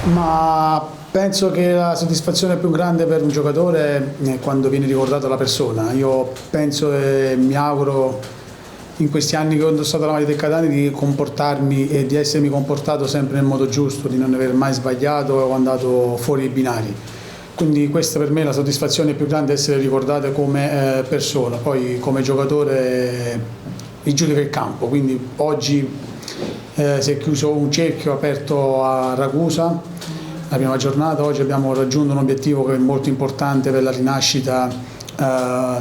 Ma penso che la soddisfazione più grande per un giocatore è quando viene ricordata la persona. Io penso e mi auguro in questi anni che ho indossato la maglia del Catania di comportarmi e di essermi comportato sempre nel modo giusto, di non aver mai sbagliato o andato fuori i binari. Quindi questa per me è la soddisfazione più grande, essere ricordato come persona, poi come giocatore mi giudica il campo. Quindi oggi si è chiuso un cerchio aperto a Ragusa, la prima giornata. Oggi abbiamo raggiunto un obiettivo che è molto importante per la rinascita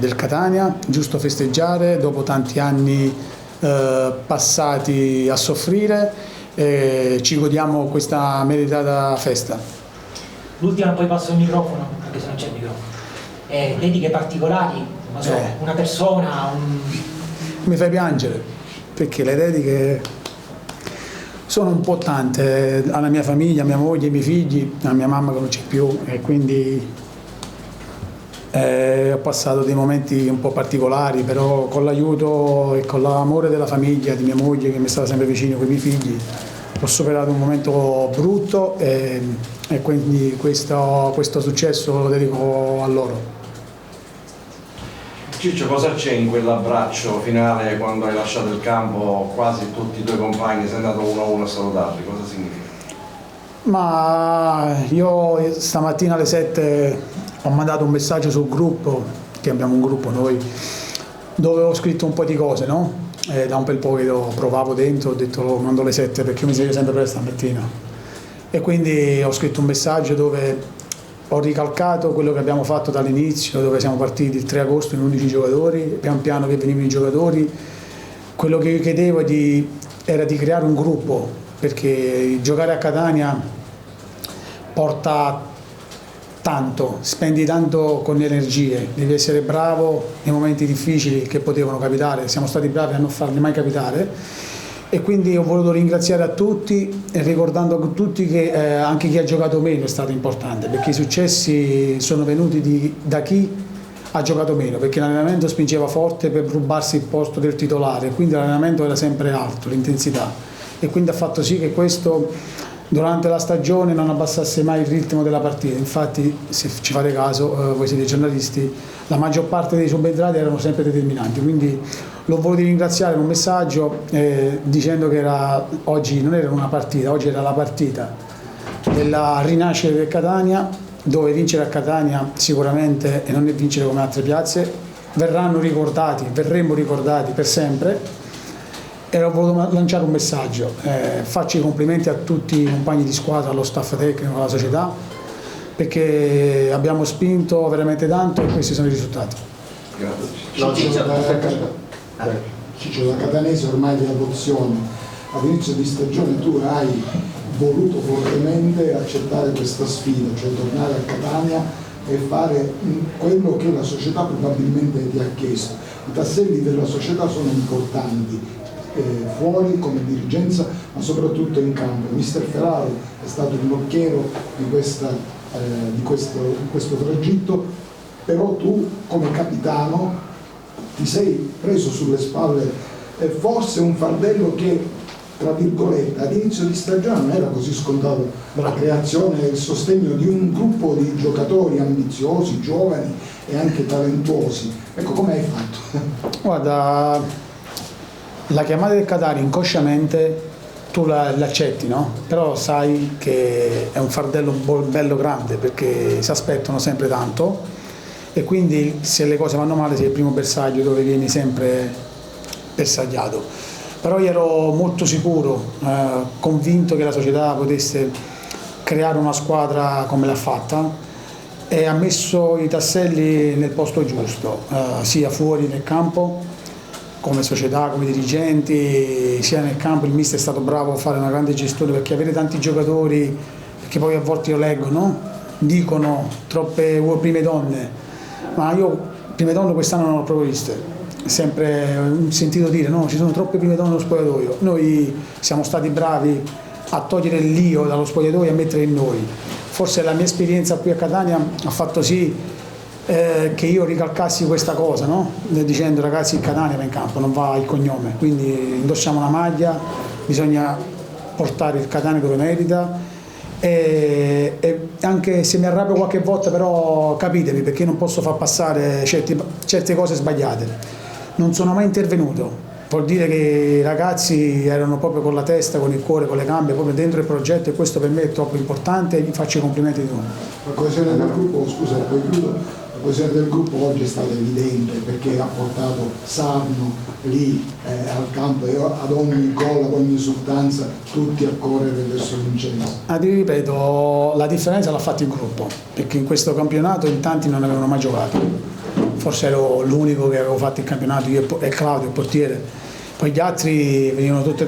del Catania, giusto festeggiare dopo tanti anni passati a soffrire, ci godiamo questa meritata festa. L'ultima, poi passo il microfono, anche se non c'è il microfono. Dediche particolari, non so, una persona, Mi fai piangere, perché le dediche sono un po' tante, alla mia famiglia, a mia moglie, ai miei figli, a mia mamma che non c'è più, e quindi ho passato dei momenti un po' particolari, però con l'aiuto e con l'amore della famiglia, di mia moglie che mi è stata sempre vicino con i miei figli, ho superato un momento brutto e quindi questo successo lo dedico a loro. Ciccio, cosa c'è in quell'abbraccio finale quando hai lasciato il campo, quasi tutti i tuoi compagni, sei andato uno a uno a salutarli? Cosa significa? Ma io stamattina alle 7 ho mandato un messaggio sul gruppo, che abbiamo un gruppo noi, dove ho scritto un po' di cose, no? Da un bel po' che lo provavo dentro, ho detto lo mando alle 7 perché io mi sveglio sempre presto stamattina. E quindi ho scritto un messaggio dove ho ricalcato quello che abbiamo fatto dall'inizio, dove siamo partiti il 3 agosto in 11 giocatori, pian piano che venivano i giocatori. Quello che io chiedevo era di creare un gruppo, perché giocare a Catania porta tanto, spendi tanto con le energie, devi essere bravo nei momenti difficili che potevano capitare, siamo stati bravi a non farli mai capitare. E quindi ho voluto ringraziare a tutti, e ricordando a tutti che anche chi ha giocato meno è stato importante, perché i successi sono venuti da chi ha giocato meno, perché l'allenamento spingeva forte per rubarsi il posto del titolare, quindi l'allenamento era sempre alto, l'intensità, e quindi ha fatto sì che questo durante la stagione non abbassasse mai il ritmo della partita. Infatti, se ci fate caso, voi siete giornalisti, la maggior parte dei subentrati erano sempre determinanti, quindi l'ho voluto ringraziare in un messaggio dicendo che oggi non era una partita, oggi era la partita della rinascita del Catania, dove vincere a Catania sicuramente, e non è vincere come altre piazze, verremo ricordati per sempre. E ho voluto lanciare un messaggio, faccio i complimenti a tutti i compagni di squadra, allo staff tecnico, alla società, perché abbiamo spinto veramente tanto e questi sono i risultati. Ciccio, da catanese ormai di adozione, all'inizio di stagione tu hai voluto fortemente accettare questa sfida, cioè tornare a Catania e fare quello che la società probabilmente ti ha chiesto. I tasselli della società sono importanti, fuori come dirigenza, ma soprattutto in campo. Mister Ferraro è stato il nocchiero di questo tragitto, però tu come capitano ti sei preso sulle spalle forse un fardello che, tra virgolette, ad inizio di stagione non era così scontato, la creazione e il sostegno di un gruppo di giocatori ambiziosi, giovani e anche talentuosi. Ecco, come hai fatto? Guarda, la chiamata del Catania inconsciamente tu l'accetti, no? Però sai che è un fardello bello grande, perché si aspettano sempre tanto, e quindi se le cose vanno male sei il primo bersaglio dove vieni sempre bersagliato. Però io ero molto sicuro, convinto che la società potesse creare una squadra come l'ha fatta, e ha messo i tasselli nel posto giusto, sia fuori nel campo come società, come dirigenti, sia nel campo. Il mister è stato bravo a fare una grande gestione, perché avere tanti giocatori, perché poi a volte io leggo, no? Dicono troppe prime donne, ma io prime donne quest'anno non ho proprio viste, sempre sentito dire no, ci sono troppe prime donne allo spogliatoio. Noi siamo stati bravi a togliere l'io dallo spogliatoio e a mettere in noi. Forse la mia esperienza qui a Catania ha fatto sì che io ricalcassi questa cosa, no? Dicendo ragazzi, il Catania va in campo, non va il cognome, quindi indossiamo la maglia, bisogna portare il Catania dove merita, e anche se mi arrabbio qualche volta, però capitemi, perché non posso far passare certe cose sbagliate. Non sono mai intervenuto, vuol dire che i ragazzi erano proprio con la testa, con il cuore, con le gambe, proprio dentro il progetto, e questo per me è troppo importante e gli faccio i complimenti di nuovo. La coesione del gruppo, scusa, poi chiudo. La coesione del gruppo oggi è stata evidente perché ha portato Sarno lì al campo e ad ogni gol, ad ogni esultanza, tutti a correre verso Vincenzo. Ti ripeto, la differenza l'ha fatta il gruppo, perché in questo campionato in tanti non avevano mai giocato. Forse ero l'unico che avevo fatto il campionato, io e Claudio, il portiere. Poi gli altri venivano tutti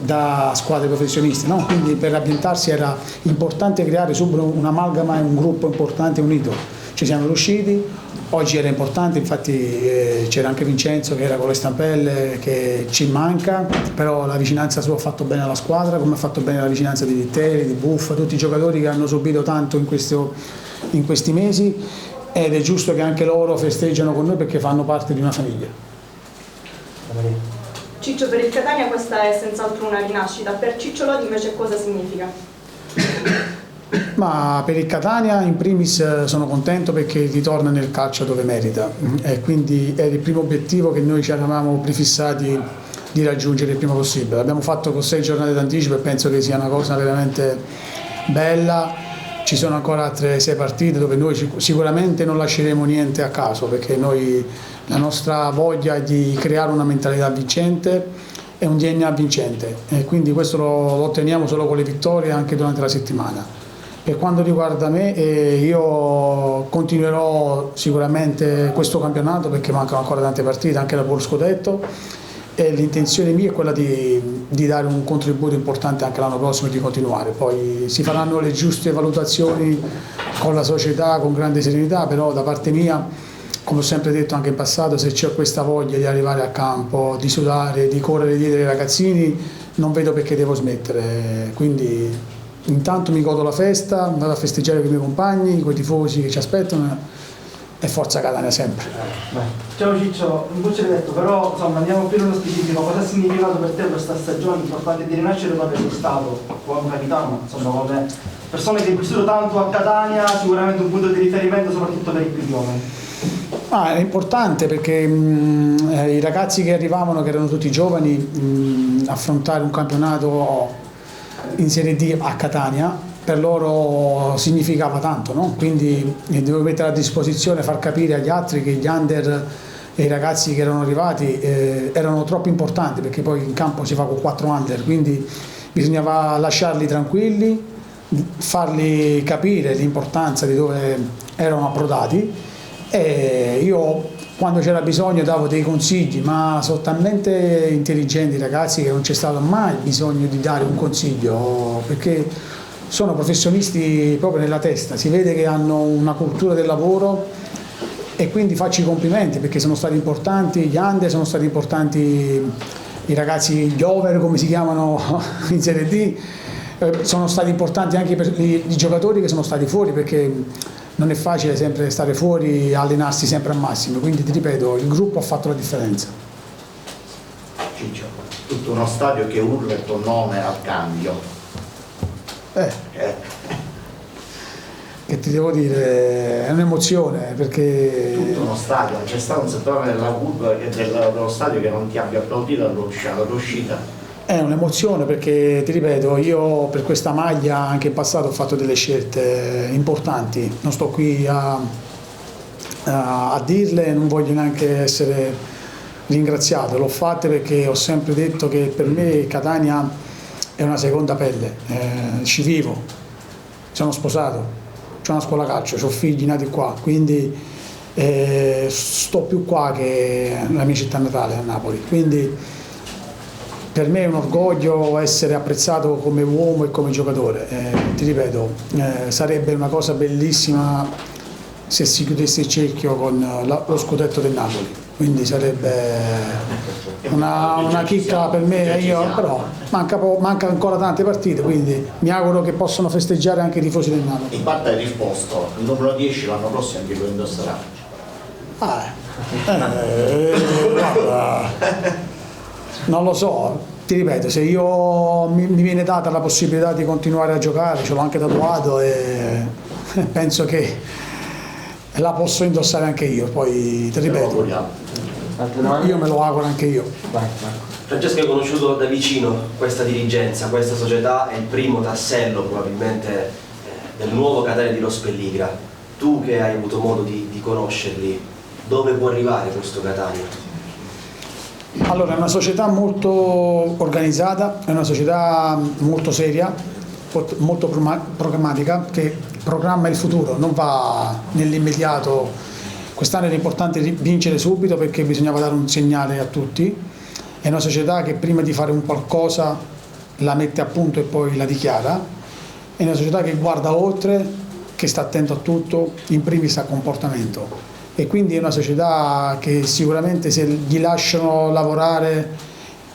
da squadre professionisti, no? Quindi per ambientarsi era importante creare subito un'amalgama e un gruppo importante e unito. Ci siamo riusciti, oggi era importante, infatti c'era anche Vincenzo che era con le stampelle, che ci manca, però la vicinanza sua ha fatto bene alla squadra, come ha fatto bene la vicinanza di Vitteri, di Buffa, tutti i giocatori che hanno subito tanto in questi mesi, ed è giusto che anche loro festeggiano con noi perché fanno parte di una famiglia. Ciccio, per il Catania questa è senz'altro una rinascita, per Ciccio Lodi invece cosa significa? Ma per il Catania in primis sono contento perché ritorna nel calcio dove merita, e quindi è il primo obiettivo che noi ci eravamo prefissati di raggiungere il prima possibile. L'abbiamo fatto con 6 giornate d'anticipo e penso che sia una cosa veramente bella. Ci sono ancora altre 6 partite dove noi sicuramente non lasceremo niente a caso, perché la nostra voglia è di creare una mentalità vincente e un DNA vincente, e quindi questo lo otteniamo solo con le vittorie anche durante la settimana. Per quanto riguarda me, io continuerò sicuramente questo campionato perché mancano ancora tante partite, anche dopo lo scudetto, e l'intenzione mia è quella di dare un contributo importante anche l'anno prossimo e di continuare. Poi si faranno le giuste valutazioni con la società, con grande serenità, però da parte mia, come ho sempre detto anche in passato, se c'è questa voglia di arrivare a campo, di sudare, di correre dietro ai ragazzini, non vedo perché devo smettere. Quindi intanto mi godo la festa, vado a festeggiare con i miei compagni, con i tifosi che ci aspettano, e forza Catania sempre. Ciao Ciccio, non ci hai detto, però insomma andiamo più nello specifico. Cosa ha significato per te questa stagione importante di rinascere dove sei stato come capitano, insomma come persone che hai vissuto tanto a Catania, sicuramente un punto di riferimento soprattutto per i più giovani? È importante perché i ragazzi che arrivavano, che erano tutti giovani, affrontare un campionato in Serie D a Catania per loro significava tanto, no? Quindi dovevo mettere a disposizione, far capire agli altri che gli under e i ragazzi che erano arrivati erano troppo importanti, perché poi in campo si fa con 4 under, quindi bisognava lasciarli tranquilli, farli capire l'importanza di dove erano approdati, e io quando c'era bisogno davo dei consigli, ma sono talmente intelligenti i ragazzi che non c'è stato mai bisogno di dare un consiglio, perché sono professionisti proprio nella testa, si vede che hanno una cultura del lavoro, e quindi faccio i complimenti perché sono stati importanti gli under, sono stati importanti i ragazzi, gli over come si chiamano in Serie D, sono stati importanti anche per i giocatori che sono stati fuori, perché non è facile sempre stare fuori e allenarsi sempre al massimo, quindi ti ripeto, il gruppo ha fatto la differenza. Ciccio, tutto uno stadio che urla il tuo nome al cambio. Che ti devo dire, è un'emozione, perché tutto uno stadio, non c'è stato un settore della curva dello stadio che non ti abbia applaudito all'uscita. È un'emozione perché, ti ripeto, io per questa maglia anche in passato ho fatto delle scelte importanti, non sto qui a dirle, non voglio neanche essere ringraziato, l'ho fatta perché ho sempre detto che per me Catania è una seconda pelle, ci vivo, sono sposato, ho una scuola calcio, ho figli nati qua, quindi sto più qua che nella mia città natale, a Napoli, quindi per me è un orgoglio essere apprezzato come uomo e come giocatore. Ti ripeto, sarebbe una cosa bellissima se si chiudesse il cerchio con lo scudetto del Napoli, quindi sarebbe una chicca per me, però manca ancora tante partite, quindi mi auguro che possano festeggiare anche i tifosi del Napoli. In parte hai risposto, il numero 10 l'anno prossimo anche lo indosserà. Guarda, non lo so, ti ripeto, se mi viene data la possibilità di continuare a giocare, ce l'ho anche tatuato e penso che la posso indossare anche io, poi ti ripeto, io me lo auguro anche io. Vai. Francesco, hai conosciuto da vicino questa dirigenza, questa società, è il primo tassello probabilmente del nuovo Catania di Lo Spelligra. Tu che hai avuto modo di conoscerli, dove può arrivare questo Catania? Allora, è una società molto organizzata, è una società molto seria, molto programmatica, che programma il futuro, non va nell'immediato. Quest'anno era importante vincere subito perché bisognava dare un segnale a tutti. È una società che prima di fare un qualcosa la mette a punto e poi la dichiara. È una società che guarda oltre, che sta attento a tutto, in primis al comportamento. E quindi è una società che sicuramente, se gli lasciano lavorare,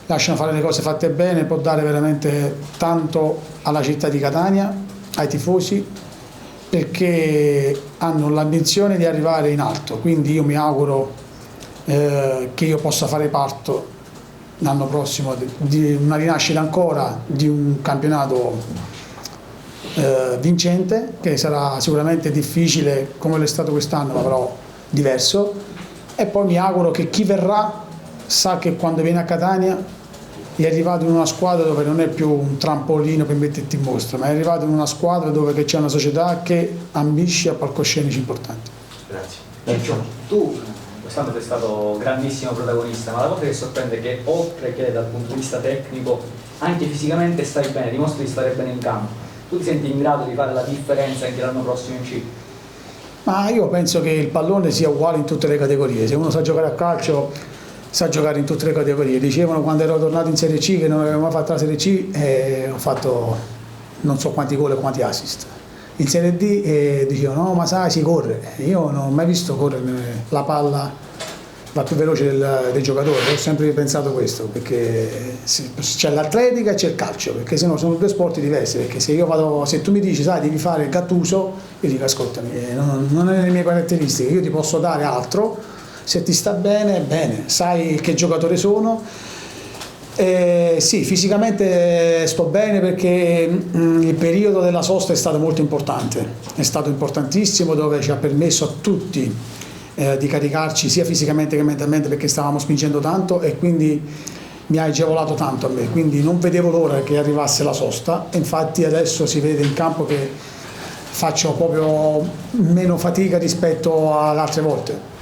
lasciano fare le cose fatte bene, può dare veramente tanto alla città di Catania, ai tifosi, perché hanno l'ambizione di arrivare in alto. Quindi io mi auguro che io possa fare parte l'anno prossimo di una rinascita ancora di un campionato vincente, che sarà sicuramente difficile come l'è stato quest'anno, ma però diverso. E poi mi auguro che chi verrà sa che quando viene a Catania è arrivato in una squadra dove non è più un trampolino per metterti in mostra, ma è arrivato in una squadra dove c'è una società che ambisce a palcoscenici importanti. Grazie. Tu quest'anno sei stato grandissimo protagonista, ma la cosa che sorprende è che oltre che dal punto di vista tecnico, anche fisicamente stai bene, dimostri di stare bene in campo. Tu ti senti in grado di fare la differenza anche l'anno prossimo in C? Ma io penso che il pallone sia uguale in tutte le categorie. Se uno sa giocare a calcio, sa giocare in tutte le categorie. Dicevano quando ero tornato in Serie C che non avevo mai fatto la Serie C, ho fatto non so quanti gol e quanti assist. In Serie D dicevano no, ma sai, si corre. Io non ho mai visto correre la palla la più veloce dei giocatori. Ho sempre pensato questo, perché c'è l'atletica e c'è il calcio, perché sennò sono due sport diversi. Perché se tu mi dici sai devi fare il Gattuso, io dico ascoltami, non è nelle mie caratteristiche, io ti posso dare altro, se ti sta bene, bene, sai che giocatore sono. Sì, fisicamente sto bene perché il periodo della sosta è stato molto importante, è stato importantissimo, dove ci ha permesso a tutti di caricarci sia fisicamente che mentalmente, perché stavamo spingendo tanto e quindi mi ha agevolato tanto a me, quindi non vedevo l'ora che arrivasse la sosta. E infatti adesso si vede in campo che faccio proprio meno fatica rispetto ad altre volte.